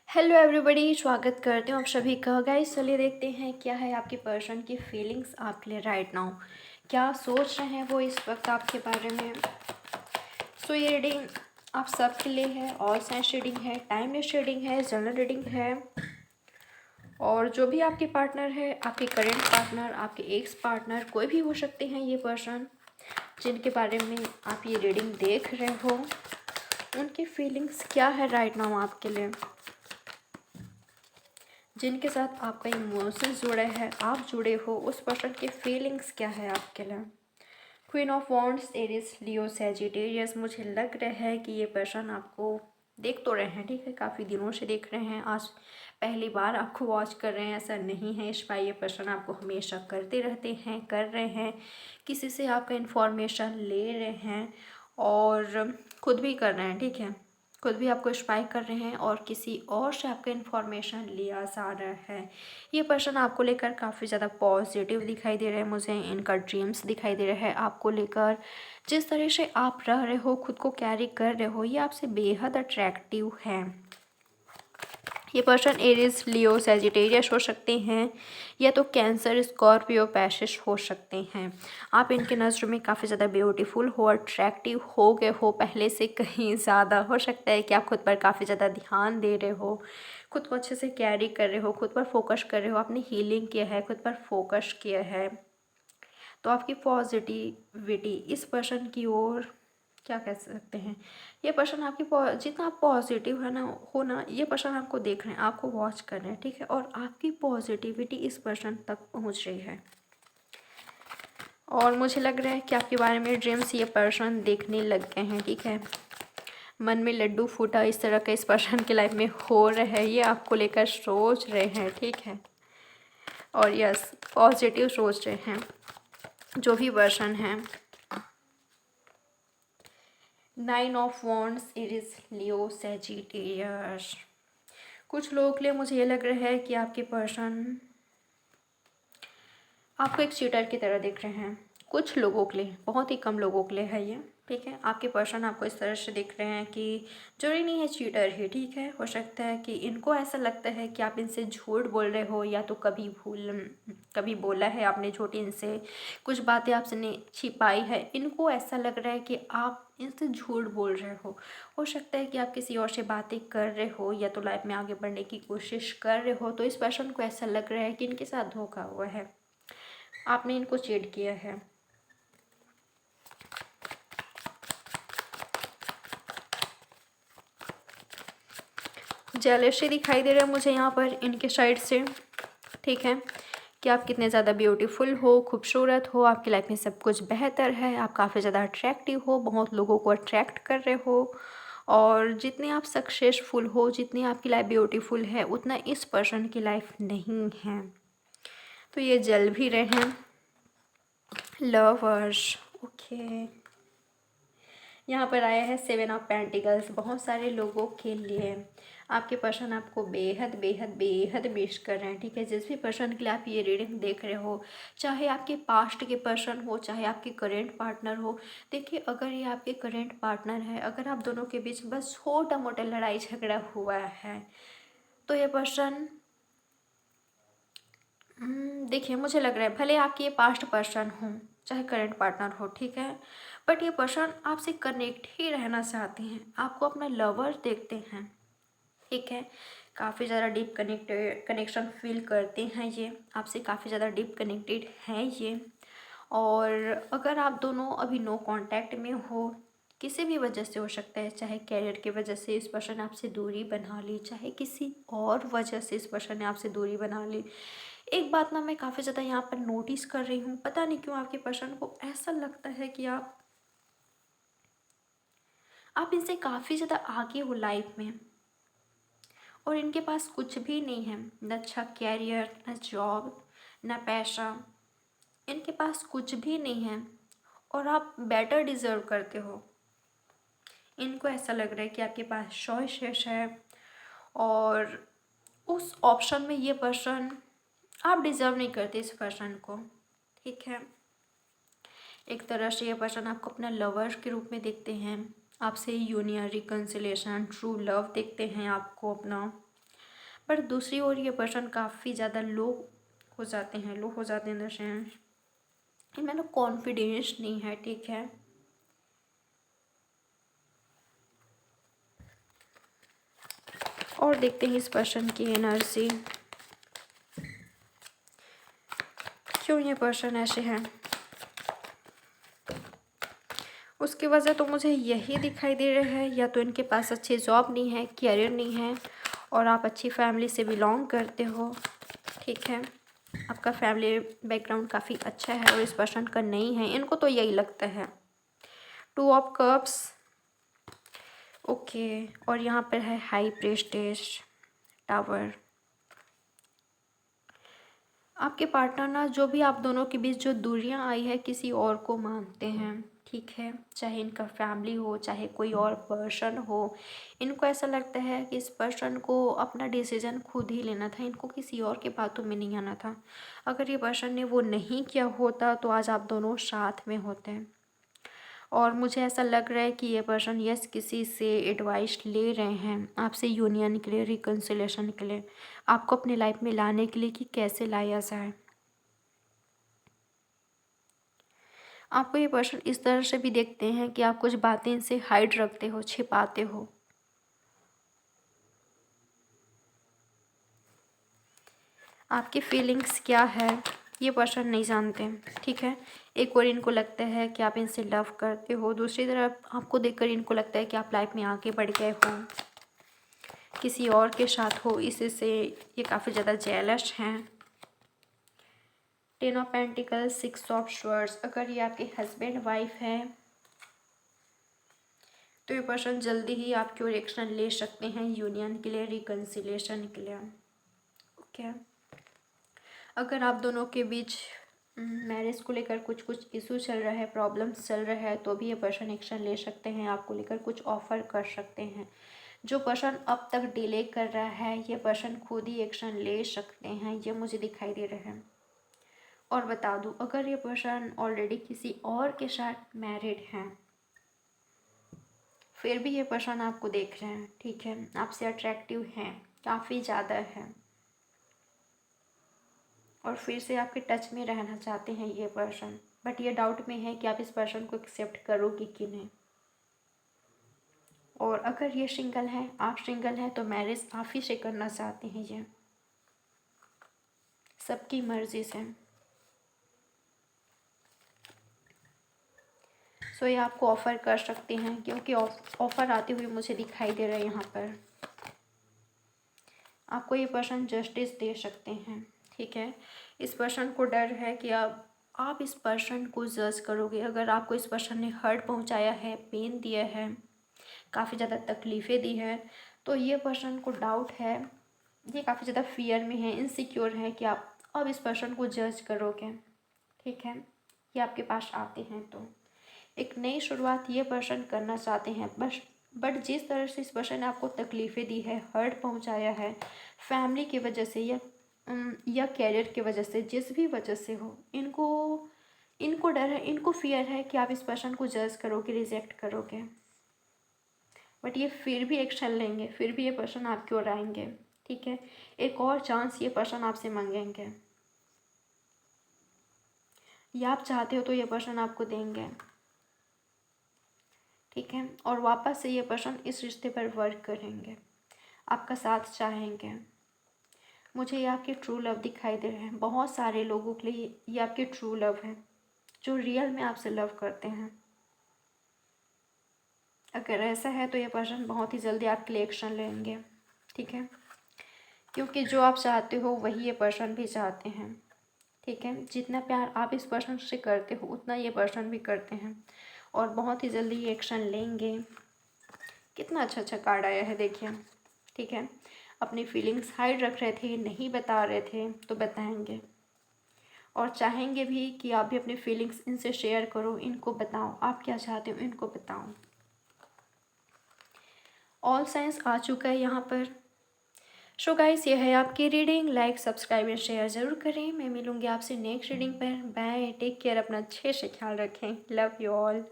Hello everybody, स्वागत करती हूँ आप सभी का। गाइस चलिए देखते हैं क्या है आपकी पर्सन की फीलिंग्स आपके लिए राइट नाउ। क्या सोच रहे हैं वो इस वक्त आपके बारे में। सो ये रीडिंग आप सबके लिए है, ऑल साइंस रीडिंग है, टाइमलेस रीडिंग है, जनरल रीडिंग है। और जो भी आपके पार्टनर है, आपके करेंट पार्टनर, आपके एक्स पार्टनर, कोई भी हो सकते हैं ये पर्सन जिनके बारे में आप ये रीडिंग देख रहे हो, उनकी फीलिंग्स क्या है राइट नाउ आपके लिए। जिनके साथ आपका इमोशंस जुड़े हैं, आप जुड़े हो, उस पर्सन की फीलिंग्स क्या है आपके लिए। Queen of wands, Aries, Leo, Sagittarius. मुझे लग रहा है कि ये पर्सन आपको देख तो रहे हैं, ठीक है, काफ़ी दिनों से देख रहे हैं। आज पहली बार आपको वॉच कर रहे हैं ऐसा नहीं है। इस बार ये पर्सन आपको हमेशा करते रहते हैं, कर रहे हैं, किसी से आपका इन्फॉर्मेशन ले रहे हैं और खुद भी कर रहे हैं, ठीक है। खुद भी आपको स्पाई कर रहे हैं और किसी और से आपका इन्फॉर्मेशन लिया जा रहा है। ये पर्सन आपको लेकर काफ़ी ज़्यादा पॉजिटिव दिखाई दे रहे हैं मुझे। इनका ड्रीम्स दिखाई दे रहा है आपको लेकर। जिस तरह से आप रह रहे हो, खुद को कैरी कर रहे हो, ये आपसे बेहद अट्रैक्टिव है। ये पर्सन एरिस, लियो, सैजिटेरियस हो सकते हैं या तो कैंसर, स्कॉर्पियो, पैसिस हो सकते हैं। आप इनके नज़र में काफ़ी ज़्यादा ब्यूटीफुल हो, अट्रैक्टिव हो गए हो पहले से कहीं ज़्यादा। हो सकता है कि आप खुद पर काफ़ी ज़्यादा ध्यान दे रहे हो, खुद को अच्छे से कैरी कर रहे हो, खुद पर फोकस कर रहे हो, आपने हीलिंग किया है, खुद पर फोकस किया है। तो आपकी पॉजिटिविटी इस पर्सन की ओर क्या कह सकते हैं, ये पर्सन आपकी जितना आप पॉजिटिव है ना हो ना, ये पर्सन आपको देख रहे हैं, आपको वॉच कर रहे हैं, ठीक है। और आपकी पॉजिटिविटी इस पर्सन तक पहुंच रही है। और मुझे लग रहा है कि आपके बारे में ड्रीम्स ये पर्सन देखने लग गए हैं, ठीक है। मन में लड्डू फूटा इस तरह का इस पर्सन की लाइफ में हो रहा है। ये आपको लेकर सोच रहे हैं, ठीक है। और यस, पॉजिटिव सोच रहे हैं जो भी पर्सन है। 9 of wands, Aries, Leo, Sagittarius. कुछ लोगों के लिए मुझे ये लग रहा है कि आपके पर्सन आपको एक चीटर की तरह देख रहे हैं। कुछ लोगों के लिए, बहुत ही कम लोगों के लिए है ये, ठीक है। आपके पर्सन आपको इस तरह से देख रहे हैं कि जरूरी नहीं है चीटर ही, ठीक है। हो सकता है कि इनको ऐसा लगता है कि आप इनसे झूठ बोल रहे हो, या तो कभी बोला है आपने झूठ इनसे, कुछ बातें आपने छिपाई है। इनको ऐसा लग रहा है कि आप इनसे झूठ बोल रहे हो सकता है कि आप किसी और से बातें कर रहे हो या तो लाइफ में आगे बढ़ने की कोशिश कर रहे हो। तो इस पर्सन को ऐसा लग रहा है कि इनके साथ धोखा हुआ है, आपने इनको चीट किया है। जेलसी दिखाई दे रहा है मुझे यहाँ पर इनके साइड से, ठीक है, कि आप कितने ज़्यादा ब्यूटीफुल हो, खूबसूरत हो, आपकी लाइफ में सब कुछ बेहतर है, आप काफ़ी ज़्यादा अट्रैक्टिव हो, बहुत लोगों को अट्रैक्ट कर रहे हो। और जितने आप सक्सेसफुल हो, जितनी आपकी लाइफ ब्यूटीफुल है, उतना इस पर्सन की लाइफ नहीं है। तो ये जल भी रहे हैं। Lovers, okay. यहाँ पर आया है 7 ऑफ पेंटिकल्स। बहुत सारे लोगों के लिए आपके पर्सन आपको बेहद बेहद बेहद मिस कर रहे हैं, ठीक है। जिस भी पर्सन के लिए आप ये रीडिंग देख रहे हो, चाहे आपके पास्ट के पर्सन हो, चाहे आपके करेंट पार्टनर हो। देखिए, अगर ये आपके करेंट पार्टनर है, अगर आप दोनों के बीच बस छोटा मोटा लड़ाई झगड़ा हुआ है, तो ये पर्सन देखिए, मुझे लग रहा है भले आपके ये पास्ट पर्सन हो चाहे करंट पार्टनर हो, ठीक है, बट ये पर्सन आपसे कनेक्ट ही रहना चाहते हैं, आपको अपना लवर देखते हैं, ठीक है। काफ़ी ज़्यादा डीप कनेक्शन फील करते हैं ये आपसे, काफ़ी ज़्यादा डीप कनेक्टेड हैं ये। और अगर आप दोनों अभी नो कांटेक्ट में हो, किसी भी वजह से हो सकता है, चाहे कैरियर की वजह से इस पर्सन ने आपसे दूरी बना ली, चाहे किसी और वजह से इस पर्सन ने आपसे दूरी बना ली। एक बात ना मैं काफ़ी ज़्यादा यहाँ पर नोटिस कर रही हूँ, पता नहीं क्यों आपके पर्सन को ऐसा लगता है कि आप इनसे काफ़ी ज़्यादा आगे हो लाइफ में, और इनके पास कुछ भी नहीं है, न अच्छा कैरियर, न जॉब, न पैसा, इनके पास कुछ भी नहीं है। और आप बेटर डिज़र्व करते हो। इनको ऐसा लग रहा है कि आपके पास चॉइसेस है, और उस ऑप्शन में ये पर्सन, आप डिज़र्व नहीं करते इस पर्सन को, ठीक है। एक तरह से ये पर्सन आपको अपना लवर के रूप में देखते हैं, आपसे यूनियन, रिकन्सिलेशन, ट्रू लव देखते हैं आपको अपना। पर दूसरी ओर ये पर्सन काफ़ी ज़्यादा लो हो जाते हैं, इन द सेंस इनमें ना कॉन्फिडेंस नहीं है, ठीक है। और देखते हैं इस पर्सन की एनर्जी, क्यों ये पर्सन ऐसे हैं। उसकी वजह तो मुझे यही दिखाई दे रहा है, या तो इनके पास अच्छी जॉब नहीं है, कैरियर नहीं है, और आप अच्छी फैमिली से बिलोंग करते हो, ठीक है। आपका फैमिली बैकग्राउंड काफ़ी अच्छा है और इस पर्सन का नहीं है, इनको तो यही लगता है। 2 ऑफ कप्स, ओके। और यहाँ पर है हाई प्रीस्टेस, टावर। आपके पार्टनर ना, जो भी आप दोनों के बीच जो दूरियां आई है, किसी और को मानते हैं, ठीक है। चाहे इनका फैमिली हो, चाहे कोई और पर्सन हो, इनको ऐसा लगता है कि इस पर्सन को अपना डिसीजन खुद ही लेना था, इनको किसी और के बातों में नहीं आना था। अगर ये पर्सन ने वो नहीं किया होता तो आज आप दोनों साथ में होते हैं। और मुझे ऐसा लग रहा है कि ये पर्सन यस किसी से एडवाइस ले रहे हैं, आपसे यूनियन के लिए, रिकन्सिलेशन के लिए, आपको अपने लाइफ में लाने के लिए कि कैसे लाया जाए। आपको ये पर्सन इस तरह से भी देखते हैं कि आप कुछ बातें इनसे हाइड रखते हो, छिपाते हो। आपकी फीलिंग्स क्या है ये पर्सन नहीं जानते, ठीक है। एक और इनको लगता है कि आप इनसे लव करते हो, दूसरी तरफ आपको देखकर इनको लगता है कि आप लाइफ में आगे बढ़ गए हो, किसी और के साथ हो, इससे ये काफ़ी ज़्यादा जेलस हैं। 10 ऑफ पेंटिकल्स, 6 ऑफ स्वर्ड्स। अगर ये आपके हस्बैंड वाइफ हैं तो ये पर्सन जल्दी ही आपकी ओर एक्शन ले सकते हैं, यूनियन के लिए, रिकन्सिलेशन के लिए, ओके। अगर आप दोनों के बीच मैरिज को लेकर कुछ इशू चल रहा है, प्रॉब्लम्स चल रहा है, तो भी ये पर्सन एक्शन ले सकते हैं, आपको लेकर कुछ ऑफर कर सकते हैं। जो पर्सन अब तक डिले कर रहा है, ये पर्सन खुद ही एक्शन ले सकते हैं, ये मुझे दिखाई दे रहा है। और बता दूं, अगर ये पर्सन ऑलरेडी किसी और के साथ मैरिड हैं, फिर भी ये पर्सन आपको देख रहे हैं, ठीक है। आपसे अट्रैक्टिव हैं, काफ़ी ज़्यादा है, और फिर से आपके टच में रहना चाहते हैं ये पर्सन, बट ये डाउट में है कि आप इस पर्सन को एक्सेप्ट करोगे कि नहीं। और अगर ये सिंगल है, आप सिंगल हैं, तो मैरिज आप ही से करना चाहते हैं, ये सबकी मर्जी से। सो ये आपको ऑफ़र कर सकते हैं, क्योंकि ऑफ़र आते हुए मुझे दिखाई दे रहा है यहाँ पर। आपको ये पर्सन जस्टिस दे सकते हैं, ठीक है। इस पर्सन को डर है कि आप इस पर्सन को जज करोगे। अगर आपको इस पर्सन ने हर्ट पहुंचाया है, पेन दिया है, काफ़ी ज़्यादा तकलीफ़ें दी है, तो ये पर्सन को डाउट है, ये काफ़ी ज़्यादा फियर में है, इनसिक्योर है कि आप अब इस पर्सन को जज करोगे, ठीक है। ये आपके पास आते हैं तो एक नई शुरुआत ये पर्सन करना चाहते हैं, बट जिस तरह से इस पर्सन ने आपको तकलीफ़ें दी है, हर्ट पहुंचाया है, फैमिली की वजह से या कैरियर की वजह से, जिस भी वजह से हो, इनको डर है, इनको फियर है कि आप इस पर्सन को जज करोगे, रिजेक्ट करोगे। बट ये फिर भी एक्शन लेंगे, फिर भी ये पर्सन आपकी ओर आएंगे, ठीक है। एक और चांस ये पर्सन आपसे मांगेंगे, या आप चाहते हो तो ये पर्सन आपको देंगे, ठीक है। और वापस से ये पर्सन इस रिश्ते पर वर्क करेंगे, आपका साथ चाहेंगे। मुझे ये आपके ट्रू लव दिखाई दे रहे हैं। बहुत सारे लोगों के लिए ये आपके ट्रू लव है, जो रियल में आपसे लव करते हैं। अगर ऐसा है तो ये पर्सन बहुत ही जल्दी आपके लिए एक्शन लेंगे, ठीक है। क्योंकि जो आप चाहते हो वही ये पर्सन भी चाहते हैं, ठीक है। जितना प्यार आप इस पर्सन से करते हो, उतना ये पर्सन भी करते हैं, और बहुत ही जल्दी ये एक्शन लेंगे। कितना अच्छा अच्छा कार्ड आया है, देखिए, ठीक है। अपनी फीलिंग्स हाइड रख रहे थे, नहीं बता रहे थे, तो बताएंगे, और चाहेंगे भी कि आप भी अपनी फीलिंग्स इनसे शेयर करो, इनको बताओ आप क्या चाहते हो, इनको बताओ। ऑल साइंस आ चुका है यहाँ पर। सो गाइस, ये है आपकी reading. Like, subscribe and share ज़रूर करें। मैं मिलूँगी आपसे नेक्स्ट रीडिंग पर। बाय, टेक केयर, अपना अच्छे से ख्याल रखें। Love you all.